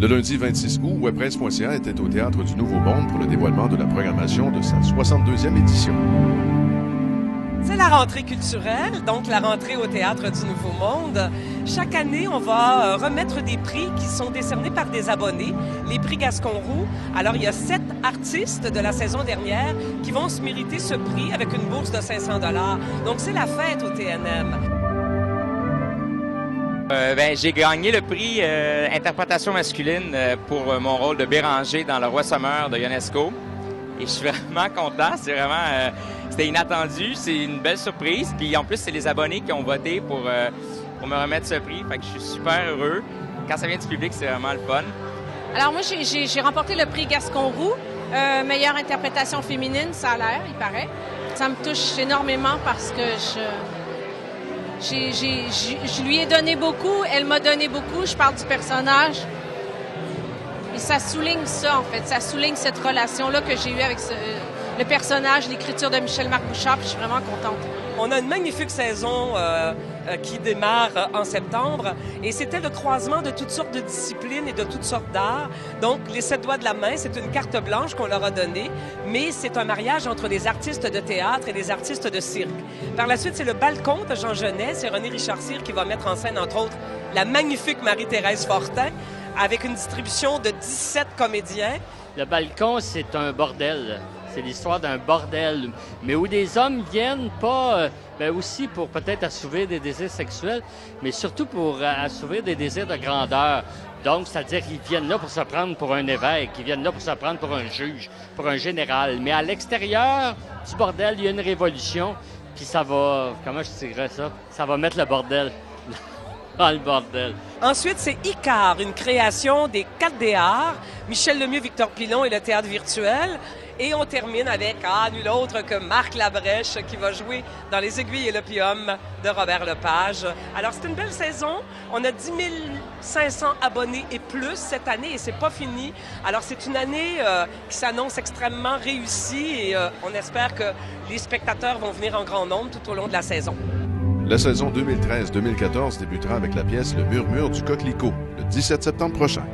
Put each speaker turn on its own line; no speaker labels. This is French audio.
Le lundi 26 août, webpresse.ca était au Théâtre du Nouveau Monde pour le dévoilement de la programmation de sa 62e édition.
C'est la rentrée culturelle, donc la rentrée au Théâtre du Nouveau Monde. Chaque année, on va remettre des prix qui sont décernés par des abonnés, les prix Gascon-Roux. Alors, il y a 7 artistes de la saison dernière qui vont se mériter ce prix avec une bourse de 500 $. Donc, c'est la fête au TNM.
J'ai gagné le prix interprétation masculine pour mon rôle de Béranger dans Le Roi Sommeur de Ionesco. Et je suis vraiment content. C'est vraiment... c'était inattendu. C'est une belle surprise. Puis en plus, c'est les abonnés qui ont voté pour me remettre ce prix. Fait que je suis super heureux. Quand ça vient du public, c'est vraiment le fun.
Alors moi, j'ai remporté le prix Gascon-Roux. Meilleure interprétation féminine, ça a l'air, il paraît. Ça me touche énormément parce que je lui ai donné beaucoup, elle m'a donné beaucoup, je parle du personnage. Et ça souligne ça, en fait. Ça souligne cette relation-là que j'ai eue avec le personnage, l'écriture de Michel-Marc Bouchard, puis je suis vraiment contente.
On a une magnifique saison qui démarre en septembre et c'était le croisement de toutes sortes de disciplines et de toutes sortes d'arts. Donc, les 7 doigts de la main, c'est une carte blanche qu'on leur a donnée, mais c'est un mariage entre des artistes de théâtre et des artistes de cirque. Par la suite, c'est le balcon de Jean Genet, c'est René Richard Cyr qui va mettre en scène, entre autres, la magnifique Marie-Thérèse Fortin, avec une distribution de 17 comédiens.
Le balcon, c'est un bordel. C'est l'histoire d'un bordel, mais où des hommes viennent pas, aussi pour peut-être assouvir des désirs sexuels, mais surtout pour assouvir des désirs de grandeur. Donc, c'est-à-dire qu'ils viennent là pour se prendre pour un évêque, ils viennent là pour se prendre pour un juge, pour un général. Mais à l'extérieur du bordel, il y a une révolution, puis ça va, comment je dirais ça? Ça va mettre le bordel dans le bordel.
Ensuite, c'est Icare, une création des 4D Arts, Michel Lemieux, Victor Pilon et le théâtre virtuel. Et on termine avec, nul autre que Marc Labrèche qui va jouer dans Les Aiguilles et l'Opium de Robert Lepage. Alors, c'est une belle saison. On a 10 500 abonnés et plus cette année et c'est pas fini. Alors, c'est une année qui s'annonce extrêmement réussie et on espère que les spectateurs vont venir en grand nombre tout au long de la saison.
La saison 2013-2014 débutera avec la pièce Le Murmure du Coquelicot, le 17 septembre prochain.